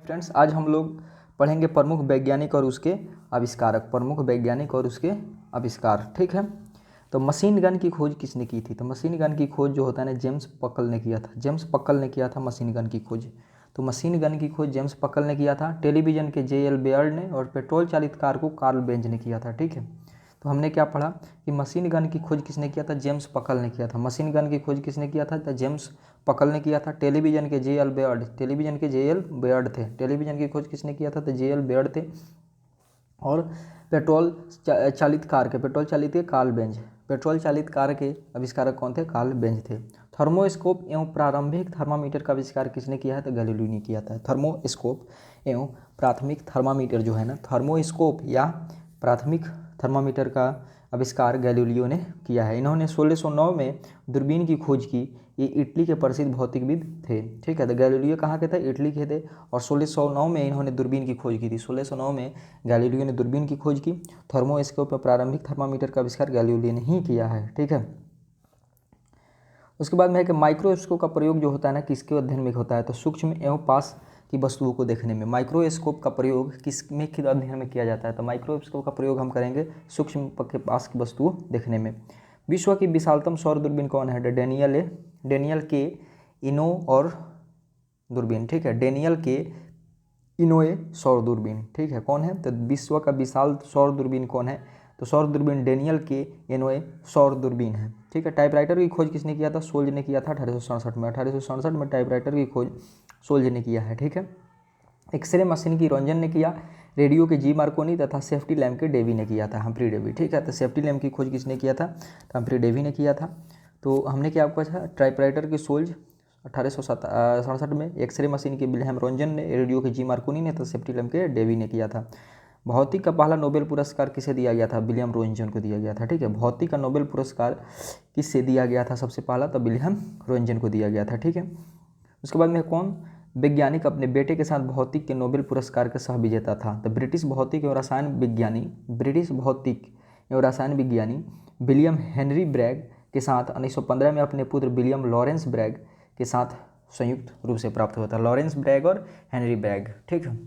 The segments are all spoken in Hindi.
फ्रेंड्स, आज हम लोग पढ़ेंगे प्रमुख वैज्ञानिक और उसके आविष्कारक। प्रमुख वैज्ञानिक और उसके आविष्कार, ठीक है। तो मशीन गन की खोज किसने की थी? तो मशीन गन की खोज जो होता है ना, जेम्स पकल ने किया था। जेम्स पकल ने किया था मशीन गन की खोज। तो मशीन गन की खोज जेम्स पकल ने किया था। टेलीविज़न के जे.एल. बेयर्ड ने और पेट्रोल चालित कार को कार्ल बेंज ने किया था, ठीक है। तो हमने क्या पढ़ा कि मशीन गन की खोज किसने किया था? जेम्स पकल ने किया था। मशीन गन की खोज किसने किया था? तो जेम्स पकल ने किया था। टेलीविज़न के जे.एल. बेयर्ड, टेलीविज़न के जे.एल. बेयर्ड थे। टेलीविज़न की खोज किसने किया था? तो जे.एल. बेयर्ड थे। और पेट्रोल चालित कार के, पेट्रोल चालित के कार्ल बेंज। पेट्रोल चालित कार के आविष्कारक कौन थे? कार्ल बेंज थे। थर्मोस्कोप एवं प्रारंभिक थर्मामीटर का आविष्कार किसने किया है? तो गैलीलियो ने किया था। थर्मोस्कोप एवं प्राथमिक थर्मामीटर जो है ना, थर्मोस्कोप या प्राथमिक थर्मामीटर का आविष्कार गैलीलियो ने किया है। इन्होंने 1609 में दूरबीन की खोज की। ये इटली के प्रसिद्ध भौतिकविद थे, ठीक है। तो गैलीलियो कहाँ के थे? इटली के थे। और 1609 में इन्होंने दूरबीन की खोज की थी। 1609 में गैलीलियो ने दूरबीन की खोज की। थर्मोस्कोप में प्रारंभिक थर्मामीटर का आविष्कार गैलीलियो ने ही किया है, ठीक है। उसके बाद में है कि माइक्रोस्कोप का प्रयोग जो होता है ना, किसके अध्ययन में होता है? तो सूक्ष्म एवं पास की वस्तुओं को देखने में। माइक्रोस्कोप का प्रयोग किस में के अध्ययन में किया जाता है? तो माइक्रोस्कोप का प्रयोग हम करेंगे सूक्ष्म के पास की वस्तुओं देखने में। विश्व की विशालतम सौर दूरबीन कौन है? डेनियल के इनो और दूरबीन, ठीक है। डेनियल के इनोए सौर दूरबीन, ठीक है। कौन है? तो विश्व का विशाल सौर दूरबीन कौन है? तो सौर दूरबीन डेनियल के इनोए सौर दूरबीन है, ठीक है। टाइपराइटर की खोज किसने किया था? सोल्ज ने किया था 1867 में। 1867 में टाइपराइटर की खोज सोल्ज ने किया है, ठीक है। एक्सरे मशीन की रंजन ने किया। रेडियो के जी मार्कोनी तथा सेफ्टी लैम्प के डेवी ने किया था, हम्फ्री डेवी, ठीक है। तो सेफ्टी लैम्प की खोज किसने किया था? तो हम्फ्री डेवी ने किया था। तो हमने क्या आपको पूछा? टाइपराइटर की सोल्ज 1867 में, एक्सरे मशीन की विल्हेम रंजन ने, रेडियो के जी मार्कोनी ने, तो सेफ्टी लैम्प के डेवी ने किया था। भौतिक का पहला नोबेल पुरस्कार किसे दिया गया था? विलियम रोंजन को दिया गया था, ठीक है। भौतिक का नोबेल पुरस्कार किससे दिया गया था सबसे पहला? तो विलियम रोंजन को दिया गया था, ठीक है। उसके बाद में कौन वैज्ञानिक अपने बेटे के साथ भौतिक के नोबेल पुरस्कार का सह विजेता था? तो ब्रिटिश भौतिक एवं रसायन विज्ञानी विलियम हेनरी ब्रैग के साथ 1915 में अपने पुत्र विलियम लॉरेंस ब्रैग के साथ संयुक्त रूप से प्राप्त हुआ था। लॉरेंस ब्रैग और हेनरी ब्रैग, ठीक है।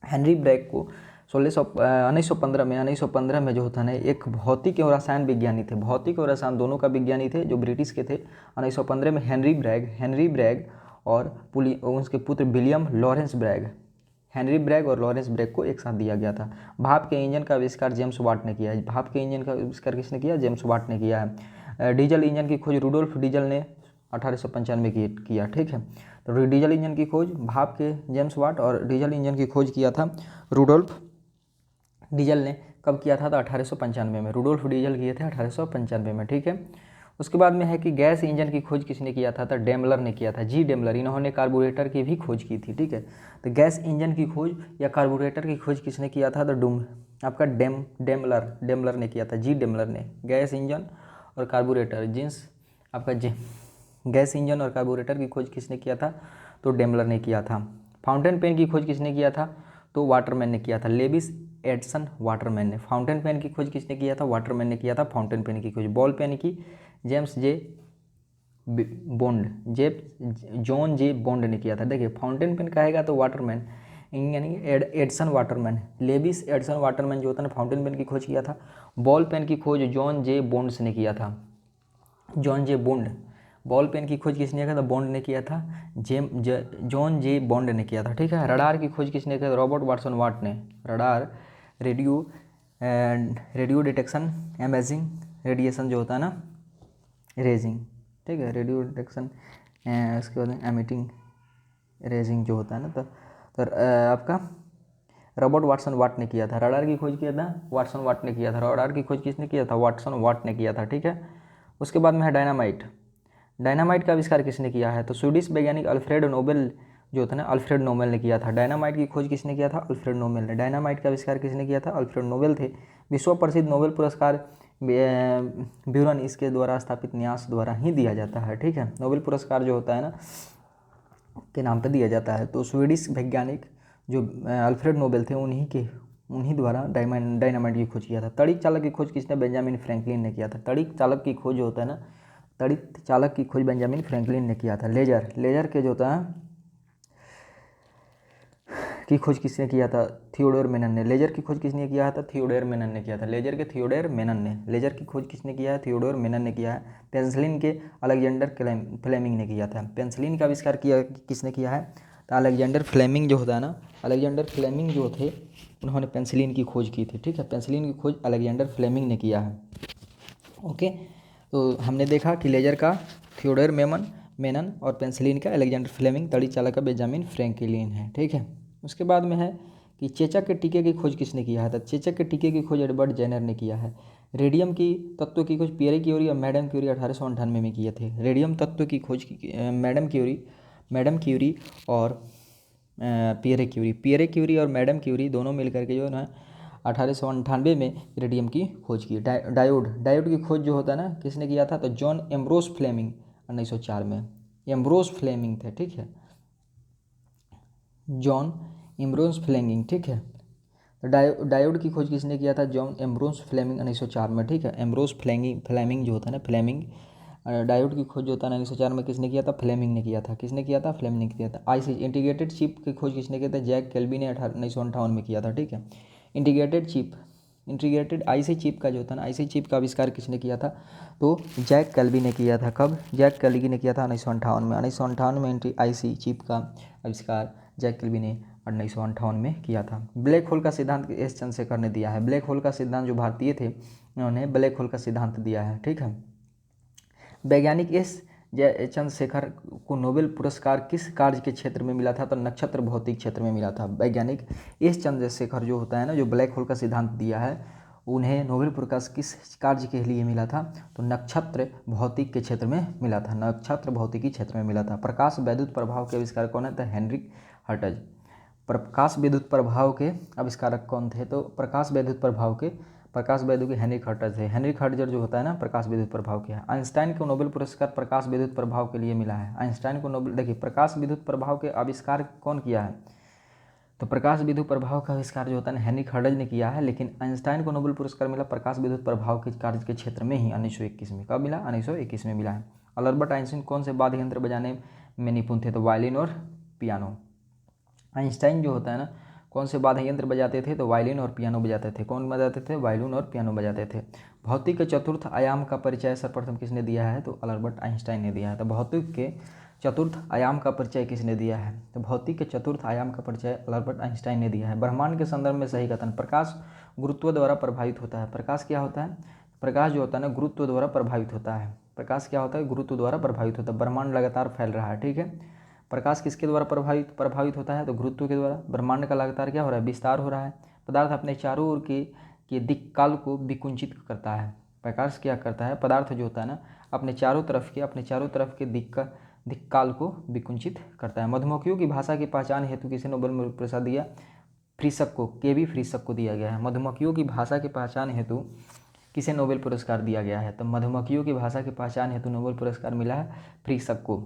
हेनरी ब्रैग को 1915 में जो होता है ना, एक भौतिक और रसायन विज्ञानी थे। भौतिक और रसायन दोनों का विज्ञानी थे, जो ब्रिटिश के थे। 1915 में हेनरी ब्रैग और उसके पुत्र William Lawrence Bragg, Henry Bragg और लॉरेंस ब्रैग को एक साथ दिया गया था। भाप के इंजन का आविष्कार जेम्स वाट ने किया है। भाप के इंजन का आविष्कार किसने किया? जेम्स वाट ने किया है। डीजल इंजन की खोज रूडोल्फ डीजल ने 1895 में किया, ठीक है। तो डीजल इंजन की खोज भाप के जेम्स वाट और डीजल इंजन की खोज किया था रूडोल्फ डीजल ने। कब किया था? तो 1895 में। रूडोल्फ डीजल किए थे 1895 में, ठीक है। उसके बाद में है कि गैस इंजन की खोज किसने किया था? तो डेमलर ने किया था, जी डेमलर। इन्होंने कार्बोरेटर की भी खोज की थी, ठीक है। तो गैस इंजन की खोज या कार्बोरेटर की खोज किसने किया था? तो आपका डेमलर ने किया था, जी डेमलर ने। गैस इंजन और कार्बोरेटर गैस इंजन और कार्बोरेटर की खोज किसने किया था? तो डेमलर ने किया था। फाउंटेन पेन की खोज किसने किया था? तो वाटरमैन ने किया था, लेविस एडिसन वाटरमैन ने। फाउंटेन पेन की खोज किसने किया था? वाटरमैन ने किया था फाउंटेन पेन की खोज। बॉल पेन की जॉन जे बॉन्ड ने किया था। देखिए, फाउंटेन पेन कहेगा तो वाटरमैन, यानी Edison Waterman, Lewis Edison Waterman जो होता है ना, फाउंटेन पेन की खोज किया था। बॉल पेन की खोज जॉन जे बॉन्ड्स ने किया था, जॉन जे बॉन्ड। बॉल पेन की खोज किसने किया था? बॉन्ड ने किया था, जॉन जे बॉन्ड ने किया था, ठीक है। रडार की खोज किसने किया? रॉबर्ट वाटसन वाट ने। Radar radio detection imaging radiation जो होता है ना, रेजिंग, ठीक है। रेडियो डिटेक्शन उसके बाद एमिटिंग रेजिंग जो होता है ना, तो आपका रॉबर्ट वाटसन वाट ने किया था। रडार की खोज किया था वाटसन वाट ने किया था। रडार की खोज किसने किया था? वाटसन वाट ने किया था, ठीक है। उसके बाद में है डायनामाइट का आविष्कार किसने किया है? तो स्वीडिश वैज्ञानिक अल्फ्रेड नोबेल जो होता है ना, अल्फ्रेड नोबेल ने किया था। डायनामाइट की खोज किसने किया था? अल्फ्रेड नोबेल ने। डायनामाइट का आविष्कार किसने किया था? अल्फ्रेड नोबेल थे। विश्व प्रसिद्ध नोबेल पुरस्कार ब्यूरन इसके द्वारा स्थापित न्यास द्वारा ही दिया जाता है, ठीक है। नोबेल पुरस्कार जो होता है ना, के नाम पर दिया जाता है। तो स्वीडिश वैज्ञानिक जो अल्फ्रेड नोबेल थे, उन्हीं द्वारा डायनामाइट की खोज किया था। तड़िक चालक की खोज किसने? बेंजामिन फ्रैंकलिन ने किया था। तड़िक चालक की खोज जो होता है ना, तड़िक चालक की खोज बेंजामिन फ्रैंकलिन ने किया था। लेजर के जो होता है की खोज किसने किया था? थियोडोर मेनन ने। लेजर की खोज किसने किया था? थियोडोर मेनन ने किया था। लेजर के थियोडोर मेनन ने। लेजर की खोज किसने किया है? थियोडोर मेनन ने किया है। पेंसिलिन के अलेक्जेंडर फ्लेमिंग ने किया था। पेंसिलिन का आविष्कार किया किसने किया है? तो अलेक्जेंडर फ्लेमिंग जो होता है ना, अलेक्जेंडर फ्लेमिंग जो थे उन्होंने पेंसिलिन की खोज की थी। ठीक है, पेंसिलिन की खोज अलेक्जेंडर फ्लेमिंग ने किया है। ओके, तो हमने देखा कि लेजर का थियोडोर मेनन और पेंसिलिन का अलेक्जेंडर फ्लेमिंग, तड़ी चालक का बेंजामिन फ्रैंकलिन है। ठीक है, उसके बाद में है कि चेचक के टीके की खोज किसने किया है? तो चेचक के टीके की खोज एडवर्ड जेनर ने किया है। रेडियम की तत्व की खोज पियरे क्यूरी और मैडम क्यूरी 1898 में किए थे। रेडियम तत्व की खोज मैडम क्यूरी और पियरे क्यूरी और मैडम क्यूरी दोनों मिलकर के जो है ना 1898 में रेडियम की खोज की। डायोड की खोज जो होता है ना किसने किया था? तो जॉन एम्ब्रोस फ्लेमिंग 1904 में। एम्ब्रोस फ्लेमिंग थे। ठीक है, जॉन एम्ब्रोस फ्लेमिंग। ठीक है, तो डायोड की खोज किसने किया था? जॉन एम्ब्रोस फ्लेमिंग 1904 में। ठीक है, एम्ब्रोस फ्लेमिंग जो होता है ना, फ्लेमिंग। डायोड की खोज जो होता है 1904 में किसने किया था? फ्लेमिंग ने किया था। किसने किया था? फ्लेमिंग ने किया था। आईसी इंटीग्रेटेड चिप की खोज किसने किया था? जैक केल्वी ने 1958 में किया था। ठीक है, इंटीग्रेटेड आईसी चिप का जो होता है ना, आईसी चिप का आविष्कार किसने किया था? तो जैक केल्वी ने किया था। कब? जैक केल्वी ने किया था 1958 में। 1958 में आईसी चिप का आविष्कार जैक केल्वी ने 1958 में किया था। ब्लैक होल का सिद्धांत एस चंद्रशेखर ने दिया है। ब्लैक होल का सिद्धांत जो भारतीय थे उन्होंने ब्लैक होल का सिद्धांत दिया है। ठीक है, वैज्ञानिक एस चंद्रशेखर को नोबेल पुरस्कार किस कार्य के क्षेत्र में मिला था? तो नक्षत्र भौतिक क्षेत्र में मिला था। वैज्ञानिक एस चंद्रशेखर जो होता है ना, जो ब्लैक होल का सिद्धांत दिया है, उन्हें नोबेल पुरस्कार किस कार्य के लिए मिला था? तो नक्षत्र भौतिक के क्षेत्र में मिला था। नक्षत्र भौतिकी क्षेत्र में मिला था। प्रकाश वैद्युत प्रभाव के आविष्कार कौन है? तो हेनरिक हर्टज। प्रकाश विद्युत प्रभाव के आविष्कारक कौन थे? तो प्रकाश वैद्युत के हेनरिक हर्टज है। हेनरिक हर्टज जो होता है ना, प्रकाश विद्युत प्रभाव के है। आइंस्टाइन को नोबेल पुरस्कार प्रकाश विद्युत प्रभाव के लिए मिला है। आइंस्टाइन को नोबेल, देखिए प्रकाश विद्युत प्रभाव के आविष्कार कौन किया है? तो प्रकाश विद्युत प्रभाव का आविष्कार जो होता है ना हेनरिक हर्टज ने किया है, लेकिन आइंस्टाइन को नोबेल पुरस्कार मिला प्रकाश विद्युत प्रभाव के कार्य के क्षेत्र में ही 1921 में। कब मिला? 1921 में मिला है। और अल्बर्ट आइंस्टाइन कौन से वाद्य यंत्र बजाने में निपुण थे? तो वायलिन और पियानो। आइंस्टाइन जो होता है ना कौन से वाद्य यंत्र बजाते थे? तो वायलिन और पियानो बजाते थे। कौन बजाते थे? वायलिन और पियानो बजाते थे। भौतिक के चतुर्थ आयाम का परिचय सर्वप्रथम किसने दिया है? तो अल्बर्ट आइंस्टाइन ने दिया है। तो भौतिक के चतुर्थ आयाम का परिचय किसने दिया है? तो भौतिक के चतुर्थ आयाम का परिचय अल्बर्ट आइंस्टाइन ने दिया है। ब्रह्मांड के संदर्भ में सही कथन। प्रकाश गुरुत्व द्वारा प्रभावित होता है। प्रकाश क्या होता है? प्रकाश जो होता है ना गुरुत्व द्वारा प्रभावित होता है। प्रकाश क्या होता है? गुरुत्व द्वारा प्रभावित होता है। ब्रह्मांड लगातार फैल रहा है। ठीक है, प्रकाश किसके द्वारा प्रभावित होता है? तो गुरुत्व के द्वारा। ब्रह्मांड का लगातार क्या हो रहा है? विस्तार हो रहा है। पदार्थ अपने चारों ओर के दिक्काल को विकुंचित करता है। प्रकाश क्या करता है? पदार्थ जो होता है ना अपने चारों तरफ के दिक्काल को विकुंचित करता है। मधुमक्खियों की भाषा की पहचान हेतु किसे नोबेल पुरस्कार दिया? फ्रिशक को, केवी फ्रिशक को दिया गया है। मधुमक्खियों की भाषा की पहचान हेतु किसे नोबेल पुरस्कार दिया गया है? तो मधुमक्खियों की भाषा की पहचान हेतु नोबेल पुरस्कार मिला है फ्रिशक को,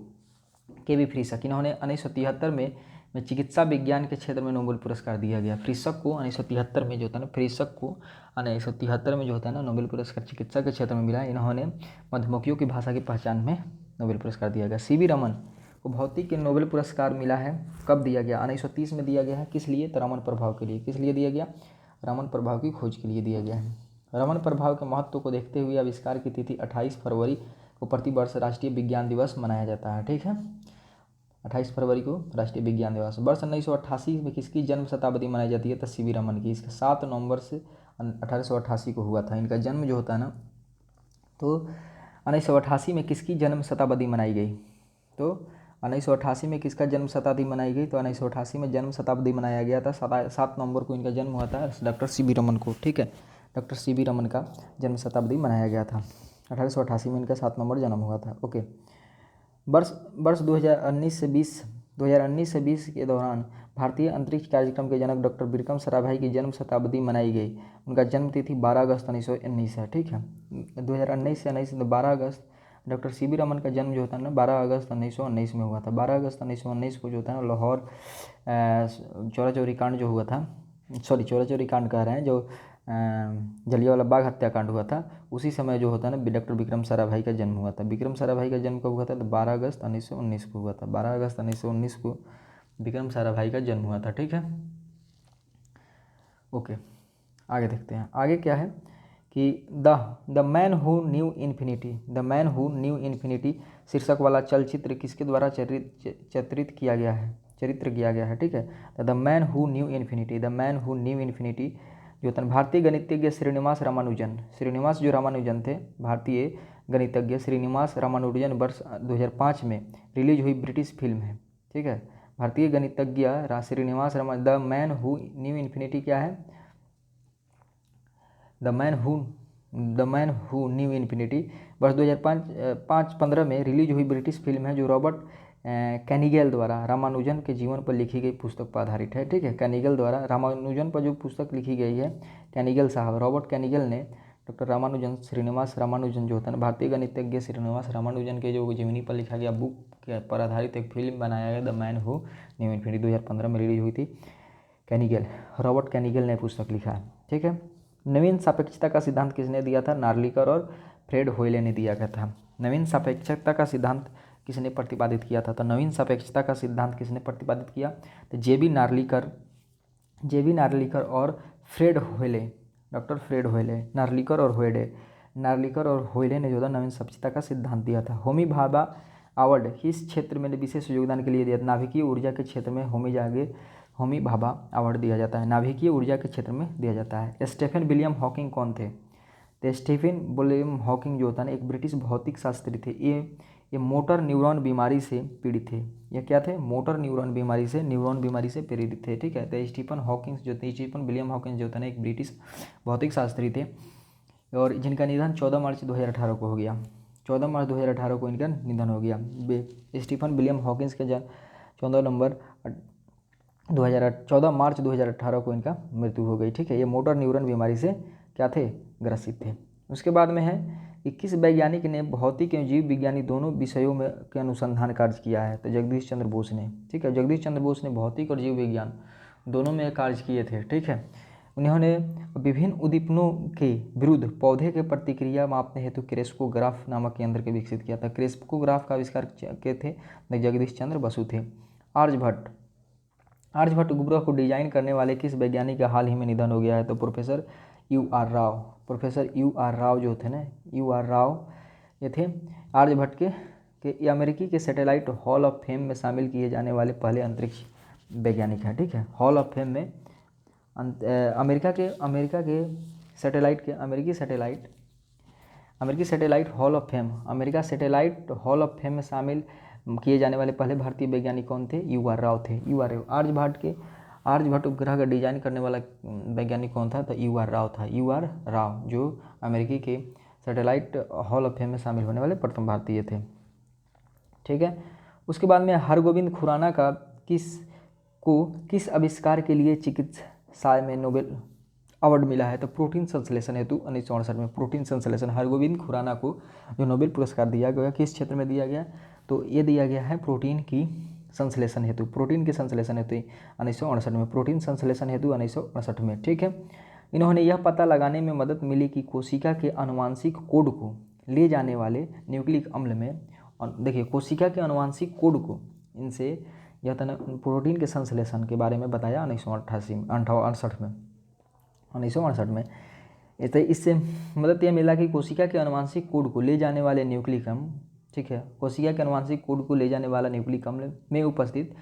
केवी फ्रिशक। इन्होंने 1973 में चिकित्सा विज्ञान के क्षेत्र में नोबेल पुरस्कार दिया गया। फ्रिशक को 1973 में जो होता है ना, फ्रिशक को 1973 में जो होता है ना नोबेल पुरस्कार चिकित्सा के क्षेत्र में मिला। इन्होंने मधुमक्खियों की भाषा की पहचान में नोबेल पुरस्कार दिया गया। सीवी रमन को भौतिक के नोबेल पुरस्कार मिला है। कब दिया गया? 1930 में दिया गया है। किस लिए? तो रमन प्रभाव के लिए। किस लिए दिया गया? रमन प्रभाव की खोज के लिए दिया गया है। रमन प्रभाव के महत्व को देखते हुए आविष्कार की तिथि 28 फरवरी को प्रतिवर्ष राष्ट्रीय विज्ञान दिवस मनाया जाता है। ठीक है, 28 फरवरी को राष्ट्रीय विज्ञान दिवस। वर्ष 1988 में किसकी जन्म शताब्दी मनाई जाती है? तो सीवी रमन की। इसका 7 नवंबर से 1888 को हुआ था इनका जन्म जो होता है ना। तो 1988 में किसकी जन्म शताब्दी मनाई गई? तो 1988 में किसका जन्म शताब्दी मनाई गई? तो 1988 में जन्म शताब्दी मनाया गया था। 7 नवंबर को इनका जन्म हुआ था डॉक्टर सीवी रमन को। ठीक है, डॉक्टर सीवी रमन का जन्म शताब्दी मनाया गया था। 1888 में इनका 7 नवंबर जन्म हुआ था। ओके, वर्ष 2019 से 20 के दौरान भारतीय अंतरिक्ष कार्यक्रम के जनक डॉक्टर विक्रम साराभाई की जन्म शताब्दी मनाई गई। उनका जन्म तिथि 12 अगस्त 1919 है। ठीक है, 2019 से 19 12 अगस्त। डॉक्टर सीवी रमन का जन्म जो होता है ना 12 अगस्त 1919 में हुआ था। 12 अगस्त 1919 को जो होता है ना लाहौर चौरा चौरी कांड जो हुआ था, सॉरी चौरा चौरी कांड कह रहे हैं, जो जलियांवाला बाग हत्याकांड हुआ था, उसी समय जो होता है ना डॉक्टर विक्रम साराभाई का जन्म हुआ था। विक्रम साराभाई का जन्म कब हुआ था? तो 12 अगस्त 1919 को हुआ था। 12 अगस्त 1919 को विक्रम साराभाई का जन्म हुआ था। ठीक है। ओके, आगे देखते हैं। आगे क्या है कि the man who knew infinity, the man who knew infinity शीर्षक वाला चलचित्र किसके द्वारा चित्रित किया गया है, चरित्र किया गया है, ठीक है। The man who knew infinity, the man who knew infinity जो था भारतीय गणितज्ञ श्रीनिवास रामानुजन, श्रीनिवास जो रामानुजन थे, भारतीय गणितज्ञ श्रीनिवास रामानुजन वर्ष 2005 में रिलीज हुई ब्रिटिश फिल्म है, ठीक है। भारतीय गणितज्ञ Srinivasa Ramanujan. The man who knew infinity क्या है, the man who knew infinity वर्ष 2005-15 में रिलीज हुई ब्रिटिश फिल्म है जो रॉबर्ट कैनिगेल द्वारा रामानुजन के जीवन पर लिखी गई पुस्तक पर आधारित है, ठीक है। कैनिगेल द्वारा रामानुजन पर जो पुस्तक लिखी गई है, कैनिगेल साहब, रॉबर्ट कैनिगेल ने डॉक्टर रामानुजन, श्रीनिवास रामानुजन जो होता है भारतीय गणितज्ञ श्रीनिवास रामानुजन के जो जीवनी पर लिखा गया बुक के पर आधारित एक फिल्म बनाया गया the man who knew infinity 2015 में रिलीज हुई थी। कैनिगेल, रॉबर्ट कैनिगेल ने पुस्तक लिखा है, ठीक है। नवीन सापेक्षता का सिद्धांत किसने दिया था, नार्लिकर और फ्रेड होयले ने दिया गया था। नवीन सापेक्षता का सिद्धांत किसने प्रतिपादित किया था, तो नवीन सापेक्षता का सिद्धांत किसने प्रतिपादित किया, तो जेबी नार्लिकर और फ्रेड होयले, डॉक्टर फ्रेड होयले, नार्लिकर और होयले ने जो था नवीन सापेक्षता का सिद्धांत दिया था। होमी भाभा अवार्ड किस क्षेत्र में विशेष योगदान के लिए दिया, नाभिकीय ऊर्जा के क्षेत्र में होमी भाभा अवार्ड दिया जाता है, नाभिकीय ऊर्जा के क्षेत्र में दिया जाता है। स्टीफन विलियम हॉकिंग कौन थे, तो स्टीफन विलियम हॉकिंग जो होता है ना एक ब्रिटिश भौतिक शास्त्री थे। ये मोटर न्यूरॉन बीमारी से पीड़ित थे। ये क्या थे, मोटर न्यूरॉन बीमारी से पीड़ित थे, ठीक है। तो स्टीफन विलियम हॉकिंग जो था ना एक ब्रिटिश भौतिक शास्त्री थे और जिनका निधन 14 मार्च 2018 को हो गया। 14 मार्च 2018 को इनका निधन हो गया। स्टीफन विलियम हॉकिंस के जन्म 14 मार्च 2018 को इनका मृत्यु हो गई, ठीक है। ये मोटर न्यूरॉन बीमारी से क्या थे, ग्रसित थे। उसके बाद में है कि किस वैज्ञानिक ने भौतिक एवं जीव विज्ञानी दोनों विषयों में के अनुसंधान कार्य किया है, तो जगदीश चंद्र बोस ने, ठीक है। जगदीश चंद्र बोस ने भौतिक और जीव विज्ञान दोनों में कार्य किए थे, ठीक है। उन्होंने विभिन्न उद्दीपनों के विरुद्ध पौधे के प्रतिक्रिया मापने हेतु क्रेस्कोग्राफ नामक यंत्र के विकसित किया था। क्रेस्कोग्राफ का आविष्कार किए थे जगदीश चंद्र बसु थे। आर्यभट्ट उपग्रह को डिजाइन करने वाले किस वैज्ञानिक का हाल ही में निधन हो गया है, तो प्रोफेसर यू आर राव जो थे ना, यू आर राव ये थे आर्यभट्ट के अमेरिकी के सैटेलाइट हॉल ऑफ फेम में शामिल किए जाने वाले पहले अंतरिक्ष वैज्ञानिक हैं, ठीक है। हॉल ऑफ फेम में अमेरिकी satellite hall of fame, America satellite hall of fame में शामिल किए जाने वाले पहले भारतीय वैज्ञानिक कौन थे, यू आर राव थे। आर्यभट्ट उपग्रह का डिजाइन करने वाला वैज्ञानिक कौन था, तो यू आर राव था। यू आर राव जो अमेरिकी के सैटेलाइट हॉल ऑफ फेम में शामिल होने वाले प्रथम भारतीय थे, ठीक है। उसके बाद में हरगोविंद खुराना का किस आविष्कार के लिए चिकित्सा में नोबेल अवार्ड मिला है, तो प्रोटीन संश्लेषण हेतु 1968 में प्रोटीन संश्लेषण हरगोविंद खुराना को जो नोबेल पुरस्कार दिया गया किस क्षेत्र में दिया गया, तो ये दिया गया है प्रोटीन के संश्लेषण हेतु 1968 में, प्रोटीन संश्लेषण हेतु 1968 में, ठीक है। इन्होंने यह पता लगाने में मदद मिली कि कोशिका के आनुवांशिक कोड को ले जाने वाले न्यूक्लिक अम्ल में, देखिए कोशिका के आनुवांशिक कोड को इनसे यह प्रोटीन के संश्लेषण के बारे में बताया 1968 में। तो इससे मदद यह मिला कि कोशिका के आनुवांशिक कोड को ले जाने वाले न्यूक्लिक अम्ल, ठीक है, कोशिका के आनुवांशिक कोड को ले जाने वाला न्यूक्लिक अम्ल में उपस्थित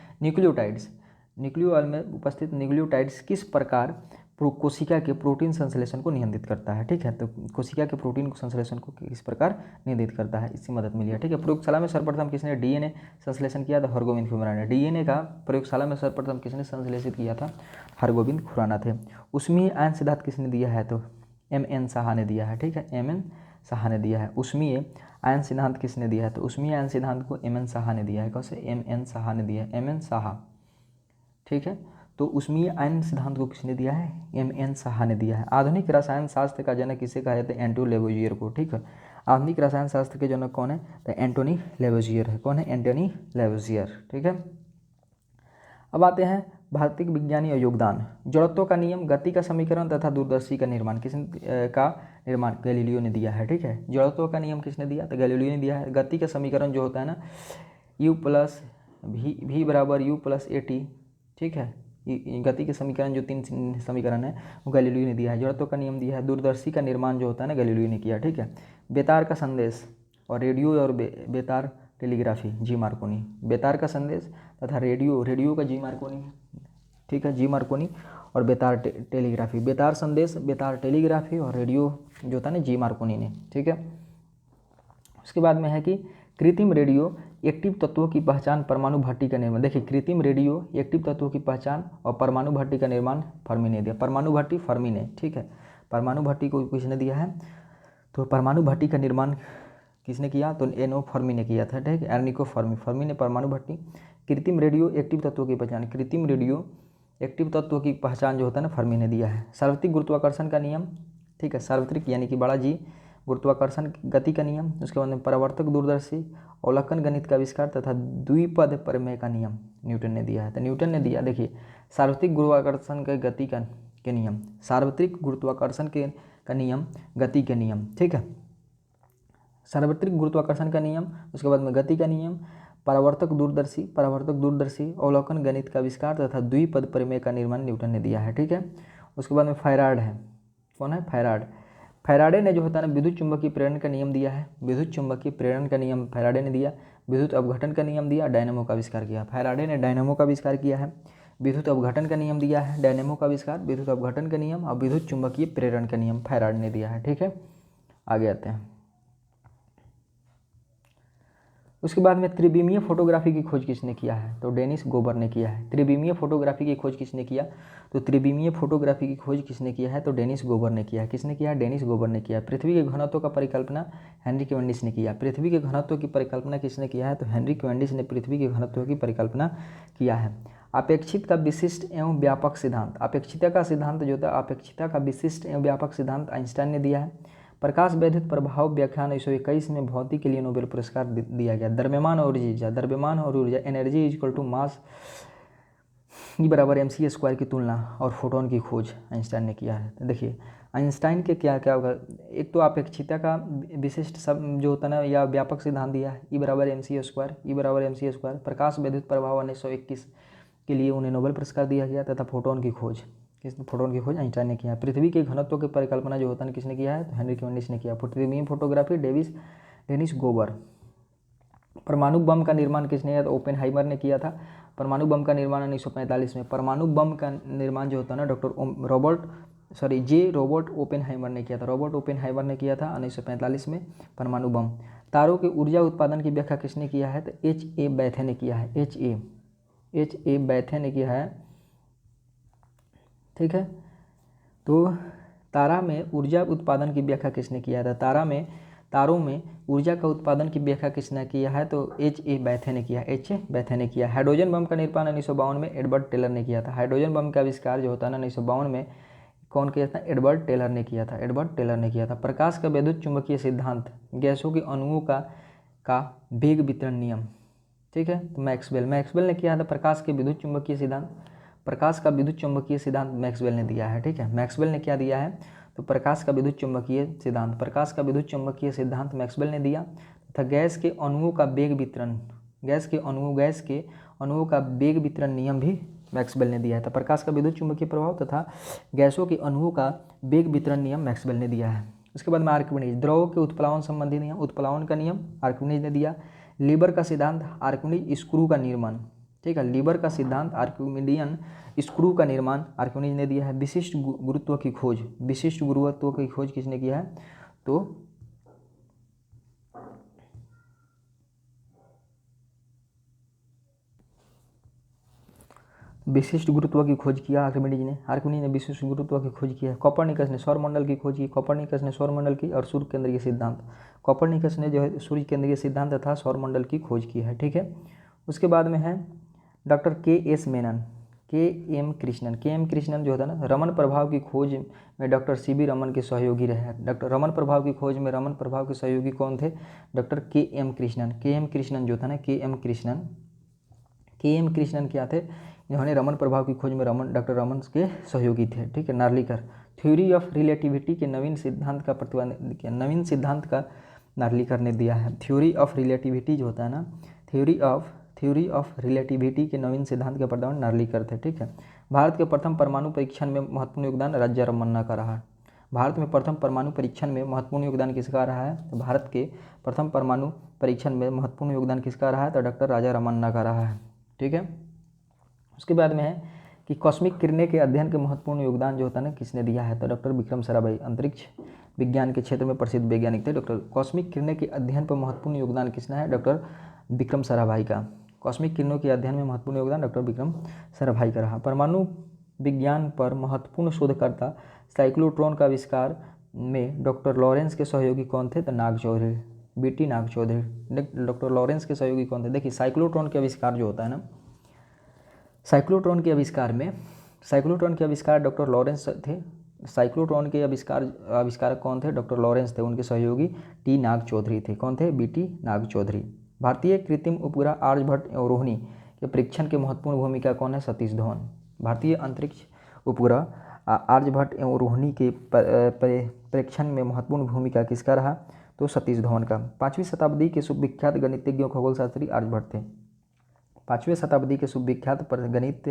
न्यूक्लियोटाइड्स किस प्रकार कोशिका के प्रोटीन संश्लेषण को नियंत्रित करता है, ठीक है। तो कोशिका के प्रोटीन संश्लेषण को किस प्रकार नियंत्रित करता है, इससे मदद मिली है, ठीक है। प्रयोगशाला में सर्वप्रथम किसने डीएनए संश्लेषण किया था, हरगोविंद खुराना ने। डीएनए का प्रयोगशाला में सर्वप्रथम किसने संश्लेषित किया था, हरगोविंद खुराना थे। ऊष्मीय आयन सिद्धांत किसने दिया है, तो एम.एन. साहा ने दिया है, ठीक है, एम.एन. साहा ने दिया है। ऊष्मीय आयन सिद्धांत किसने दिया है, तो ऊष्मीय आयन सिद्धांत को एम.एन. साहा ने दिया है। कैसे, एम.एन. साहा ने दिया है, एम.एन. साहा, ठीक है। तो ऊष्मीय आयन सिद्धांत को किसने दिया है, एम.एन. साहा ने दिया है। आधुनिक रसायन शास्त्र का जनक किसे कहा जाता है, एंटोनी लेवोजियर को, ठीक है। आधुनिक रसायन शास्त्र के जनक कौन है, तो एंटोनी लेवोजियर है। कौन है, एंटोनी लेवोजियर, ठीक है। अब आते हैं भौतिक विज्ञानी और योगदान। जड़त्व का नियम, गति का समीकरण तथा दूरदर्शी का निर्माण गैलीलियो ने दिया है, ठीक है। जड़त्व का नियम किसने दिया, तो गैलीलियो ने दिया है। गति का समीकरण जो होता है ना, u + v = u + at, ठीक है, गति के समीकरण जो 3 समीकरण है वो गैलीलियो ने दिया है। जड़त्व का नियम दिया है। दूरदर्शी का निर्माण जो होता है ना गैलीलियो ने किया, ठीक है। बेतार का संदेश और रेडियो और बेतार टेलीग्राफी जी मार्कोनी। बेतार का संदेश तथा रेडियो का जी मार्कोनी, ठीक है, जी मार्कोनी। और बेतार टेलीग्राफी, बेतार संदेश, बेतार टेलीग्राफी और रेडियो जो होता है ना जी मार्कोनी ने, ठीक है। उसके बाद में है कि कृत्रिम रेडियो एक्टिव तत्वों की पहचान, परमाणु भट्टी का निर्माण। देखिए कृत्रिम रेडियो एक्टिव तत्वों की पहचान और परमाणु भट्टी का निर्माण फर्मी ने दिया। परमाणु भट्टी फर्मी ने, ठीक है, परमाणु भट्टी को किसने दिया है, तो परमाणु भट्टी का निर्माण किसने किया, तो एनो फर्मी ने किया था, ठीक है, एर्निको फर्मी ने परमाणु भट्टी। कृत्रिम रेडियो एक्टिव तत्वों की पहचान, कृत्रिम रेडियो एक्टिव तत्वों की पहचान जो होता है ना फर्मी ने दिया है। सार्वत्रिक गुरुत्वाकर्षण का नियम, ठीक है, सार्वत्रिक यानी कि बड़ा जी गुरुत्वाकर्षण गति का नियम। उसके बाद में परावर्तक दूरदर्शी, अवलोकन गणित का आविष्कार तथा द्विपद प्रमेय का नियम न्यूटन ने दिया है। तो न्यूटन ने दिया, देखिए सार्वत्रिक गुरुत्वाकर्षण के गति के नियम, सार्वत्रिक गुरुत्वाकर्षण का नियम, गति के नियम, ठीक है, सार्वत्रिक गुरुत्वाकर्षण का नियम। उसके बाद में गति का नियम, परावर्तक दूरदर्शी, अवलोकन गणित का आविष्कार तथा द्विपद प्रमेय का निर्माण न्यूटन ने दिया है, ठीक है। उसके बाद में फैराड है, कौन है, फैराडे ने जो होता है ना विद्युत चुंबकीय प्रेरण का नियम दिया है। विद्युत चुंबकीय प्रेरण का नियम फैराडे ने दिया। विद्युत अपघटन का नियम दिया, डायनेमो का आविष्कार किया। फैराडे ने डायनेमो का आविष्कार किया है। विद्युत अपघटन का नियम दिया है, डायनेमो का आविष्कार, विद्युत अपघटन का नियम और विद्युत चुंबकीय प्रेरण का नियम फैराडे ने दिया है, ठीक है। आगे आते हैं। उसके बाद में त्रिविमीय फोटोग्राफी की खोज किसने किया है, तो डेनिस गोबर ने किया है। त्रिविमीय फोटोग्राफी की खोज किसने किया, तो त्रिविमीय फोटोग्राफी की खोज किसने किया है, तो डेनिस गोबर ने किया है। किसने किया, डेनिस गोबर ने किया। पृथ्वी के घनत्व का परिकल्पना हेनरी कैवेंडिश ने किया। पृथ्वी के घनत्व की परिकल्पना किसने किया है, तो हेनरी कैवेंडिश ने पृथ्वी के घनत्व की परिकल्पना किया है। अपेक्षित का विशिष्ट एवं व्यापक सिद्धांत, अपेक्षिता का सिद्धांत जो था, अपेक्षिता का विशिष्ट एवं व्यापक सिद्धांत आइंस्टाइन ने दिया है। प्रकाश वैद्युत प्रभाव व्याख्यान 1921 में भौतिक के लिए नोबेल पुरस्कार दिया गया। द्रव्यमान और ऊर्जा एनर्जी इक्वल टू मास ई बराबर mc² की तुलना और फोटोन की खोज आइंस्टाइन ने किया है। तो देखिए आइंस्टाइन के क्या क्या होगा, एक तो अपेक्षिता का विशिष्ट सब जो होता है ना या व्यापक सिद्धांत दिया है, ई बराबर mc²। प्रकाश वैद्युत प्रभाव 1921 के लिए उन्हें नोबेल पुरस्कार दिया गया तथा फोटोन की खोज आइंस्टाइन ने किया। पृथ्वी के घनत्व की परिकल्पना जो होता है किसने किया है, तो हेनरी कैवेंडिश ने किया। पृथ्वी फोटोग्राफी डेनिस गोबर। परमाणु बम का निर्माण किसने किया, तो ओपेनहाइमर ने किया था। परमाणु बम का निर्माण 1945 में। परमाणु बम का निर्माण जो होता है ना रॉबर्ट ओपेनहाइमर ने किया था। रॉबर्ट ओपेनहाइमर ने किया था 1945 में परमाणु बम। तारों के ऊर्जा उत्पादन की व्याख्या किसने किया है, तो H.A. बैथे ने किया है। H.A. बैथे ने किया है, ठीक है। तो तारा में ऊर्जा उत्पादन की व्याख्या किसने किया था, तारों में ऊर्जा का उत्पादन की व्याख्या किसने किया है, तो H.A. बैथे ने किया। हाइड्रोजन बम का निर्माण 1952 में एडवर्ड टेलर ने किया था। हाइड्रोजन बम का आविष्कार जो होता है ना 1952 में कौन किया था, एडवर्ड टेलर ने किया था। प्रकाश का विद्युत चुंबकीय सिद्धांत, गैसों के अणुओं का वेग वितरण नियम, ठीक है, तो मैक्सवेल ने किया था। प्रकाश का विद्युत चुंबकीय सिद्धांत मैक्सवेल ने दिया है, ठीक है। मैक्सवेल ने क्या दिया है, तो प्रकाश का विद्युत चुंबकीय सिद्धांत मैक्सवेल ने दिया तथा गैस के अणुओं का वेग वितरण नियम भी मैक्सवेल ने दिया है। तो प्रकाश का विद्युत चुंबकीय प्रभाव तथा गैसों के अणुओं का वेग वितरण नियम मैक्सवेल ने दिया है। उसके बाद में आर्किमिडीज, द्रव के उत्प्लावन संबंधी नियम, उत्प्लावन का नियम आर्किमिडीज ने दिया। लीवर का सिद्धांत, आर्किमिडीज स्क्रू का निर्माण, ठीक है, लीवर का सिद्धांत आर्किमिडियन स्क्रू का निर्माण आर्किमिडीज ने दिया है। विशिष्ट गुरुत्व की खोज किसने किया है, तो विशिष्ट गुरुत्व की खोज किया आर्किमिडीज ने विशिष्ट गुरुत्व की खोज किया। कोपर्निकस ने सौरमंडल की खोज की, और सूर्य केंद्रीय सिद्धांत, कोपर्निकस ने जो है सूर्य केंद्रीय सिद्धांत तथा सौरमंडल की खोज की है, ठीक है। उसके बाद में है डॉक्टर के.एम. कृष्णन जो होता है ना रमन प्रभाव की खोज में डॉक्टर C.V. रमन के सहयोगी रहे हैं। डॉक्टर रमन प्रभाव की खोज में रमन प्रभाव के सहयोगी कौन थे, डॉक्टर के.एम. कृष्णन जो था ना के.एम. कृष्णन क्या थे, इन्होंने रमन प्रभाव की खोज में डॉक्टर रमन के सहयोगी थे, ठीक है। नार्लिकर थ्योरी ऑफ रिलेटिविटी के नवीन सिद्धांत का नार्लिकर ने दिया है। थ्योरी ऑफ रिलेटिविटी जो होता है ना, थ्योरी ऑफ रिलेटिविटी के नवीन सिद्धांत का प्रतिपादन नार्लिकर थे, ठीक है। भारत के प्रथम परमाणु परीक्षण में महत्वपूर्ण योगदान राजा रमन्ना का रहा। भारत में प्रथम परमाणु परीक्षण में महत्वपूर्ण योगदान किसका रहा है? तो भारत के प्रथम परमाणु परीक्षण में महत्वपूर्ण योगदान किसका रहा है? तो डॉक्टर राजा रमन्ना का रहा है। ठीक है। उसके बाद में है कि कॉस्मिक किरणें के अध्ययन के महत्वपूर्ण योगदान जो होता है ना किसने दिया है? तो डॉक्टर विक्रम साराभाई अंतरिक्ष विज्ञान के क्षेत्र में प्रसिद्ध वैज्ञानिक थे। डॉक्टर कॉस्मिक किरणें के अध्ययन पर महत्वपूर्ण योगदान किसने है? डॉक्टर विक्रम साराभाई का। कॉस्मिक किरणों के अध्ययन में महत्वपूर्ण योगदान डॉक्टर विक्रम साराभाई का रहा। परमाणु विज्ञान पर महत्वपूर्ण शोधकर्ता साइक्लोट्रॉन का आविष्कार में डॉक्टर लॉरेंस के सहयोगी कौन थे? तो नाग चौधरी, बीटी नाग चौधरी। डॉक्टर लॉरेंस के सहयोगी कौन थे? देखिए साइक्लोट्रॉन के आविष्कार जो होता है ना, साइक्लोट्रॉन के आविष्कार डॉक्टर लॉरेंस थे। साइक्लोट्रॉन के आविष्कारक कौन थे? डॉक्टर लॉरेंस थे। उनके सहयोगी टी नाग चौधरी थे। कौन थे? बीटी नाग चौधरी। भारतीय कृत्रिम उपग्रह आर्यभट्ट एवं रोहिणी के परीक्षण के महत्वपूर्ण भूमिका कौन है? सतीश धवन। भारतीय अंतरिक्ष उपग्रह आर्यभट्ट एवं रोहिणी के परीक्षण में महत्वपूर्ण भूमिका किसका रहा? तो सतीश धवन का। 5वीं शताब्दी के सुविख्यात गणितज्ञ खगोल शास्त्री आर्यभट्ट थे। 5वीं शताब्दी के सुविख्यात गणित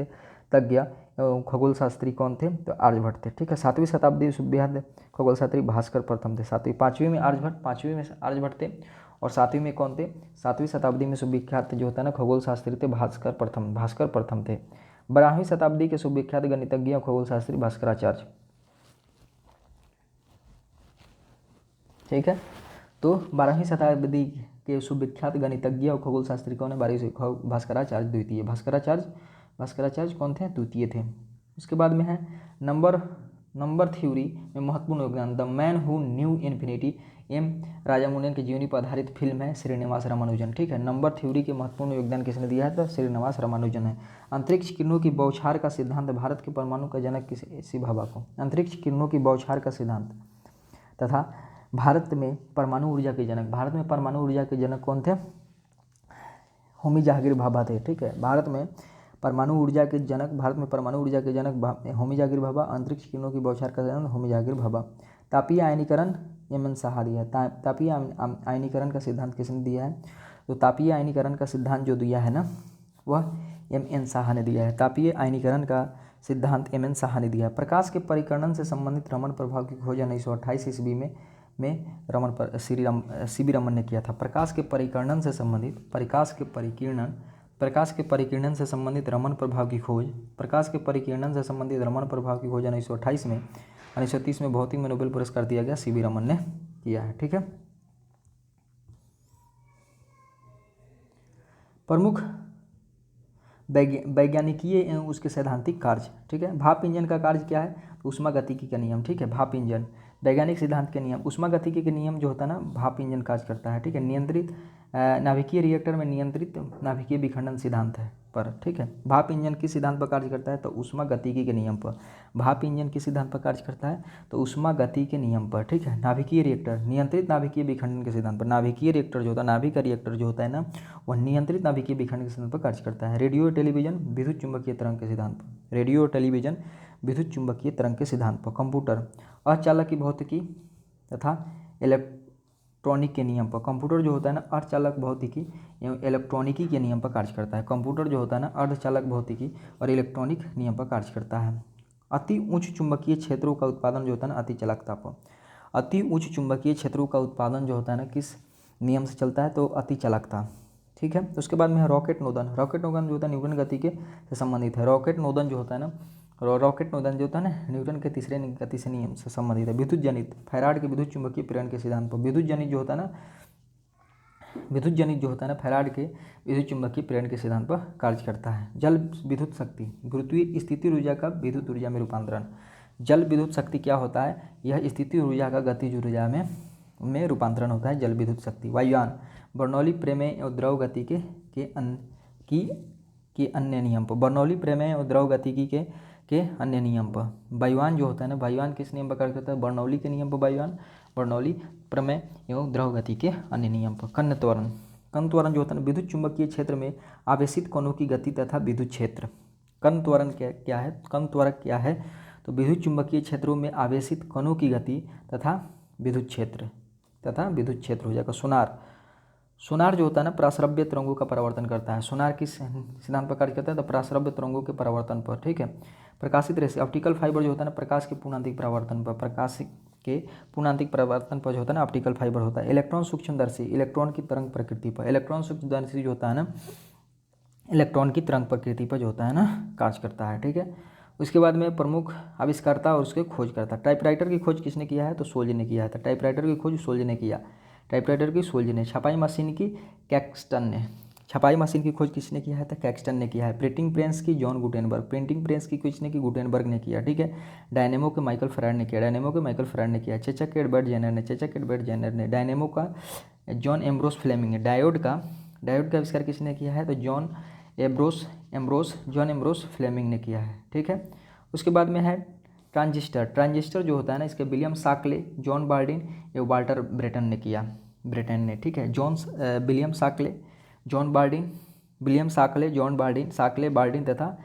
तज्ञ एवं खगोल शास्त्री कौन थे? तो आर्यभट्ट थे। ठीक है। 7वीं शताब्दी सुविख्यात खगोल शास्त्री भास्कर प्रथम थे। 5वीं में आर्यभट्ट थे और 7वीं में कौन थे? 7वीं शताब्दी में सुविख्यात जो होता है ना खगोल शास्त्री थे भास्कर प्रथम थे। 12वीं शताब्दी के सुविख्यात गणितज्ञ और खगोल शास्त्री भास्कराचार्य। ठीक है। तो 12वीं शताब्दी के सुविख्यात गणितज्ञ और खगोल शास्त्री कौन है? भास्कराचार्य द्वितीय। भास्कराचार्य कौन थे? द्वितीय थे। उसके बाद में है नंबर थ्योरी में महत्वपूर्ण योगदान the man who knew infinity Rajamohan की जीवनी पर आधारित फिल्म है श्रीनिवास रामानुजन। ठीक है। नंबर थ्योरी के महत्वपूर्ण योगदान किसने दिया है? तो श्रीनिवास रामानुजन है। अंतरिक्ष किरणों की बौछार का सिद्धांत भारत के परमाणु का जनक किसी भाभा को। अंतरिक्ष किरणों की बौछार का सिद्धांत तथा भारत में परमाणु ऊर्जा के जनक कौन थे? होमी जहांगीर भाभा थे। ठीक है। भारत में परमाणु ऊर्जा के जनक होमी जहांगीर भाभा। अंतरिक्ष किरणों की बौछार का सिद्धांत होमी जहांगीर भाभा। तापीय आयनीकरण एम.एन. साहा दिया है। तापीय आयनीकरण का सिद्धांत किसने दिया है? तो तापीय आयनीकरण का सिद्धांत जो दिया है ना वह एम.एन. साहा ने दिया है। तापीय आयनीकरण का सिद्धांत एम.एन. साहा ने दिया है। प्रकाश के परिकर्णन से संबंधित रमन प्रभाव की खोज 1928 ईस्वी में सी.वी. रमन ने किया था। प्रकाश के परिकिरणन से संबंधित रमन प्रभाव की खोज 1928 में 1930 में भौतिक में नोबेल पुरस्कार दिया गया सी.वी. रमन ने किया है। ठीक है। प्रमुख वैज्ञानिकीय एवं उसके सैद्धांतिक कार्य। ठीक है। भाप इंजन का कार्य क्या है? तो ऊष्मागतिकी का नियम। ठीक है। भाप इंजन वैज्ञानिक सिद्धांत के नियम। ऊष्मागतिकी के नियम जो होता है ना भाप इंजन कार्य करता है। ठीक है। नियंत्रित नाभिकीय रिएक्टर में नियंत्रित नाभिकीय विखंडन सिद्धांत है पर। ठीक है। भाप इंजन किस सिद्धांत पर कार्य करता है? तो ऊष्मागतिकी के नियम पर। भाप इंजन किस सिद्धांत पर कार्य करता है? तो ऊष्मागतिकी के नियम पर। ठीक है। नाभिकीय रिएक्टर नियंत्रित नाभिकीय विखंडन के सिद्धांत पर। नाभिकीय रिएक्टर जो होता है नाभिक का रिएक्टर जो होता है ना वह नियंत्रित नाभिकीय विखंडन के सिद्धांत पर कार्य करता है। रेडियो टेलीविजन विद्युत चुंबकीय तरंग के सिद्धांत पर। रेडियो टेलीविजन विद्युत चुंबकीय तरंग के सिद्धांत पर। कंप्यूटर अर्धचालक भौतिकी तथा इलेक्ट्रॉनिक के नियम पर। कंप्यूटर जो होता है ना अर्धचालक भौतिकी एवं इलेक्ट्रॉनिकी के नियम पर कार्य करता है। कंप्यूटर जो होता है ना अर्धचालक भौतिकी और इलेक्ट्रॉनिक नियम पर कार्य करता है। अति उच्च चुंबकीय क्षेत्रों का उत्पादन जो होता है ना अति चालकता पर। अति उच्च चुंबकीय क्षेत्रों का उत्पादन जो होता है ना किस नियम से चलता है? तो अति चालकता। ठीक है। तो उसके बाद में है रॉकेट नोदन। रॉकेट नोदन जो होता है न्यूटन गति के से संबंधित है। रॉकेट नोदन जो होता है ना न्यूटन के तीसरे गति से नियम से संबंधित है। विद्युत जनित फैराड के विद्युत चुंबकीय प्रेरण के सिद्धांत पर। विद्युत जनित जो होता है ना फैराड के विद्युत चुंबकीय प्रेरण के सिद्धांत पर कार्य करता है। जल विद्युत शक्ति गुरुत्वीय स्थितिज ऊर्जा का विद्युत ऊर्जा में रूपांतरण। जल विद्युत शक्ति क्या होता है? यह स्थितिज ऊर्जा का गतिज ऊर्जा में रूपांतरण होता है जल विद्युत शक्ति। वायुयान बर्नौली प्रमेय और द्रव गति के अन्य नियम पर। बर्नौली प्रमेय और द्रव गतिकी के अन्य नियम पर। वायुयान जो होता है ना वायुयान किस नियम पर कार्य करता है? बर्नौली के नियम पर वायुयान। बर्नौली प्रमेय एवं द्रव गति के अन्य नियम पर। कण त्वरण जो होता है ना विद्युत चुंबकीय क्षेत्र में आवेशित कणों की गति तथा विद्युत क्षेत्र। कण त्वरण क्या है? कण त्वरक क्या है? तो विद्युत चुंबकीय क्षेत्रों में आवेशित कणों की गति तथा विद्युत क्षेत्र हो जाएगा। सोनार जो होता है ना प्राश्रव्य तरंगों का परावर्तन करता है। सोनार किस सिद्धांत पर कार्य करता है? तो प्राश्रव्य तरंगों के परावर्तन पर। ठीक है। प्रकाशित रेशे, ऑप्टिकल फाइबर जो होता है ना प्रकाश के पूर्णांतिक परावर्तन पर, प्रकाश के पूर्णांतिक परावर्तन पर जो होता है ना ऑप्टिकल फाइबर होता है। इलेक्ट्रॉन सूक्ष्मदर्शी, इलेक्ट्रॉन की तरंग प्रकृति पर, इलेक्ट्रॉन सूक्ष्मदर्शी जो होता है ना इलेक्ट्रॉन की तरंग प्रकृति पर जो होता है ना कार्य करता है, ठीक है। उसके बाद में प्रमुख आविष्कर्ता और उसके खोजकर्ता। टाइपराइटर की खोज किसने किया है? तो सोल्ज ने किया है। टाइपराइटर की खोज सोल्ज ने किया, टाइपराइटर की सोल्ज ने। छपाई मशीन की कैक्सटन ने, छपाई मशीन की खोज किसने किया है? तो कैक्सटन ने किया है। प्रिंटिंग प्रेस की जॉन गुटेनबर्ग, प्रिंटिंग प्रेस की किसने की? गुटेनबर्ग ने किया, ठीक है। डायनेमो के माइकल फैराड ने किया, डायनेमो के माइकल फैराड ने किया। चेचक एडवर्ड जेनर ने, चेचक एडवर्ड जेनर ने। डायनेमो का जॉन एम्ब्रोस फ्लेमिंग ने। डायोड का आविष्कार किसने किया है? तो जॉन एम्ब्रोस फ्लेमिंग ने किया है, ठीक है। उसके बाद में है ट्रांजिस्टर। ट्रांजिस्टर जो होता है ना इसके विलियम साकले, जॉन बार्डिन या वाल्टर ब्रेटन ने किया, ब्रेटन ने, ठीक है। William साकले, John Bardeen, William साकले, John Bardeen, साकले, Bardeen तथा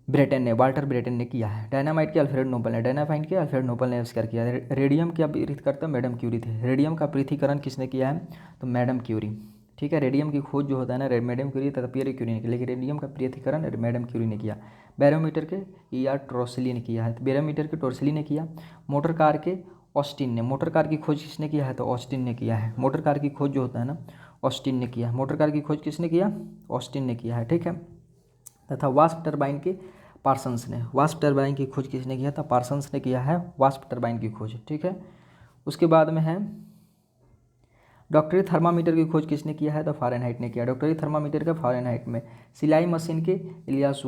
ब्रेटन ने, वाल्टर ब्रेटन ने किया है। डायनामाइट के अल्फ्रेड नोबल ने, डायनामाइट के अल्फ्रेड नोबल ने आविष्कार किया है। रेडियम के पृथक्कर्ता मैडम क्यूरी थे। रेडियम का पृथक्करण किसने किया है? तो मैडम क्यूरी, ठीक है। रेडियम की खोज जो होता है ना मैडम क्यूरी तथा पियर क्यूरी ने किया, लेकिन रेडियम का पृथक्करण मैडम क्यूरी ने किया। बैरोमीटर के E.R. टोर्सली ने किया है, बैरोमीटर के टोर्सली ने किया। मोटर कार के ऑस्टिन ने, मोटर कार की खोज किसने किया है? तो ऑस्टिन ने किया है। मोटर कार की खोज जो होता है ना ऑस्टिन ने किया, मोटर कार की खोज किसने किया? ऑस्टिन ने किया है, ठीक है। तथा वास्प टरबाइन के पार्सन्स ने, वास्प टरबाइन की खोज किसने किया था? पार्सन्स ने किया है वास्प टरबाइन की खोज, ठीक है। उसके बाद में है डॉक्टरी थर्मामीटर की खोज किसने किया है? तो फ़ारेनहाइट ने किया। डॉक्टरी थर्मामीटर का फ़ारेनहाइट में। सिलाई मशीन के इलियास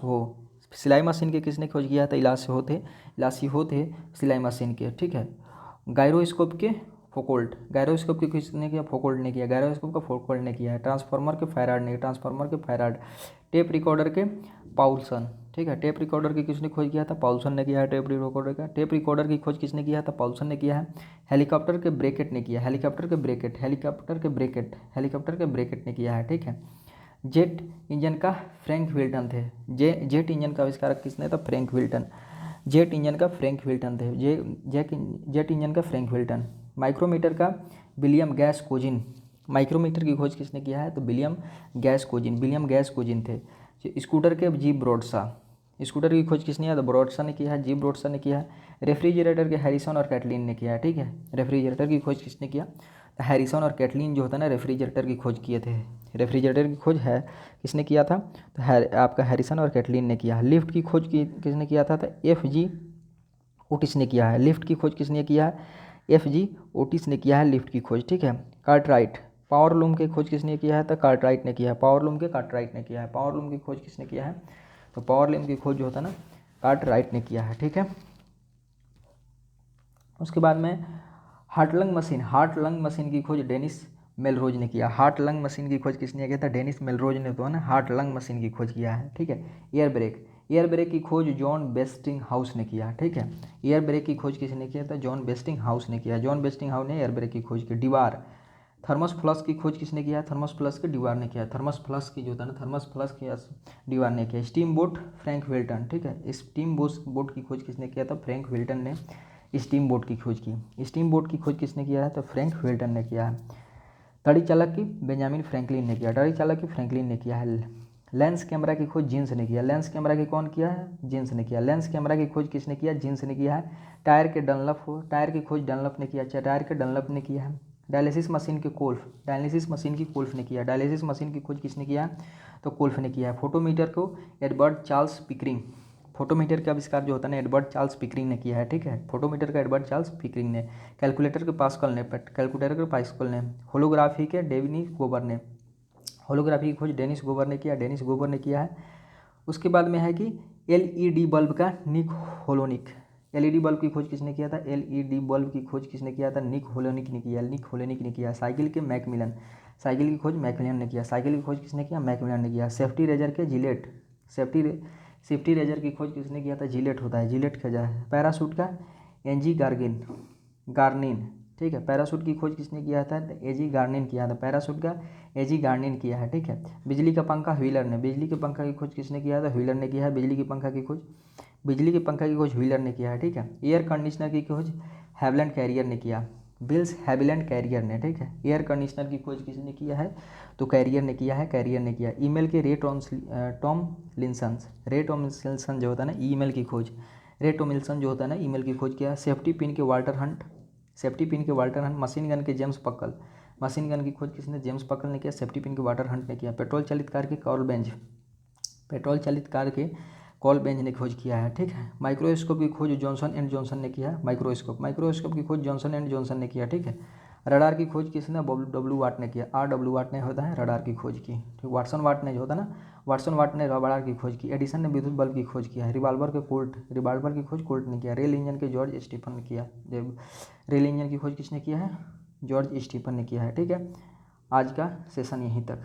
हो, सिलाई मशीन के किसने खोज किया था? इलासी हो थे सिलाई मशीन के, ठीक है। गायरोस्कोप के फोकोल्ट, गायरोस्कोप के किसने किया? फोकोल्ट ने किया, गायरोस्कोप का फोकोल्ट ने किया है। ट्रांसफार्मर के फैराड ने, ट्रांसफार्मर के फैराड। टेप रिकॉर्डर के पाउलसन, ठीक है। टेप रिकॉर्डर की किसने खोज किया था? पाउलसन ने किया है टेप रिकॉर्डर का। टेप रिकॉर्डर की खोज किसने किया था? पाउलसन ने किया है। हेलीकॉप्टर के ब्रेकेट ने किया, हेलीकॉप्टर के ब्रेकेट ने किया है, ठीक है। जेट इंजन का फ्रैंक विल्टन थे, जेट इंजन का आविष्कारक किसने था? Frank Wilton. जेट इंजन का फ्रैंक विल्टन थे, जेट इंजन का फ्रैंक विल्टन। माइक्रोमीटर का विलियम गैस कोजिन, माइक्रोमीटर की खोज किसने किया है? तो विलियम गैस कोजिन थे। स्कूटर के जी ब्रॉडशा, स्कूटर की खोज किसने किया? तो ब्रॉडशा ने किया है, जी ब्रॉडशा ने किया है। रेफ्रिजरेटर के हैरिसन और कैटलिन ने किया है, ठीक है। रेफ्रिजरेटर की खोज किसने किया? तो हैरिसन और कैटलिन जो होता है ना रेफ्रिजरेटर की खोज किए थे। रेफ्रिजरेटर की खोज है किसने किया था? तो आपका हैरिसन और कैटलिन ने किया है। लिफ्ट की खोज किसने किया था? तो FG ओटिस ने किया है। लिफ्ट की खोज किसने किया है? FG ओटिस ने किया है लिफ्ट की खोज, ठीक है। कार्टराइट, पावर लूम की खोज किसने किया है? तो कार्टराइट ने किया है, पावर लूम के कार्टराइट ने किया है। पावर लूम की खोज किसने किया है? तो पावर लूम की खोज जो होता है ना कार्टराइट ने किया है, ठीक है। उसके बाद में हार्ट लंग मशीन की खोज डेनिस मेलरोज ने किया। हार्ट लंग मशीन की खोज किसने किया था? डेनिस मेलरोज ने तो है ना हार्ट लंग मशीन की खोज किया है, ठीक है। एयर ब्रेक की खोज जॉन बेस्टिंग हाउस ने किया, ठीक है। एयर ब्रेक की खोज किसने किया था? जॉन बेस्टिंग हाउस ने किया, जॉन बेस्टिंग हाउस ने एयर ब्रेक की खोज की। दीवार, थर्मस फ्लश की खोज किसने किया? थर्मस फ्लश के दीवार ने किया, थर्मस फ्लश की जो होता है ना थर्मस फ्लश की दीवार ने किया। स्टीम बोट फ्रैंक विल्टन, ठीक है। स्टीम बोट की खोज किसने किया था? फ्रैंक विल्टन ने स्टीम बोट की खोज की। स्टीम बोट की खोज किसने किया है? तो फ्रैंक विल्टन ने किया है। तड़ी चालक की बेंजामिन फ्रैंकलिन ने किया, तड़ी चालक की फ्रैंकलिन ने किया है। लेंस कैमरा की खोज जीन्स ने किया, लेंस कैमरा की कौन किया है? जीन्स ने किया। लेंस कैमरा की खोज किसने किया? जीन्स ने किया है। टायर की खोज डनलप ने किया, टायर के डनलप ने किया है। डायलिसिस मशीन की कोल्फ ने किया, डायलिसिस मशीन की खोज किसने किया? तो कोल्फ ने किया है। फोटोमीटर को एडवर्ड चार्ल्स पिकरिंग, फोटोमीटर का आविष्कार जो होता है ना एडवर्ड चार्ल्स पिकरिंग ने किया है, ठीक है। फोटोमीटर का एडवर्ड चार्ल्स पिकरिंग ने। कैलकुलेटर के पास्कल ने। होलोग्राफी के होलोग्राफी की खोज डेनिस गोबर ने किया है। उसके बाद में है कि LED बल्ब का निक होलोनिक, LED बल्ब की खोज किसने किया था? LED बल्ब की खोज किसने किया था? निक होलोनिक ने किया। साइकिल की खोज मैकमिलन ने किया, साइकिल की खोज किसने किया? मैकमिलन ने किया। सेफ्टी रेजर के जिलेट, सेफ्टी रेजर की खोज किसने किया था? जिलेट होता है, जिलेट खोजा है। पैरासूट का एनजी गार्निन, ठीक है। पैरासूट की खोज किसने किया था? एजी गार्निन किया था, पैरासूट का एजी गार्निन किया है, ठीक है। बिजली का पंखा व्हीलर ने, बिजली के पंखा की खोज किसने किया था? व्हीलर ने किया है बिजली के पंखा की खोज व्हीलर ने किया है, ठीक है। एयर कंडीशनर की खोज हैवलैंड कैरियर ने किया, विल्स हैविलैंड कैरियर ने, ठीक है। एयर कंडीशनर की खोज किसने किया है, तो कैरियर ने किया है, कैरियर ने किया। ईमेल के रे टॉमलिंसन जो होता है ना ईमेल की खोज, रे टॉमलिंसन जो होता है ना ईमेल की खोज किया। सेफ्टी पिन के वाल्टर हंट, मशीन गन के जेम्स पक्कल, मशीन गन की खोज किसने, जेम्स पक्कल ने किया। सेफ्टी पिन के वाल्टर हंट ने किया। पेट्रोल चालित कार के कॉल बेंज ने खोज किया है, ठीक है। माइक्रोस्कोप की खोज जॉनसन एंड जॉनसन ने किया है। माइक्रोस्कोप की खोज जॉनसन एंड जॉनसन ने किया, ठीक है। रडार की खोज किसने, डब्ल्यू वाट ने किया। RW वाट ने होता है रडार की खोज की, ठीक। वाटसन वाट ने जो होता है ना, वाटसन वाट ने रडार की खोज की। एडिसन ने विद्युत बल्ब की खोज किया है। रिवाल्वर की खोज कोल्ट ने किया। रेल इंजन के जॉर्ज स्टीफन ने किया। रेल इंजन की खोज किसने किया है, जॉर्ज स्टीफन ने किया है, ठीक है। आज का सेशन यहीं तक।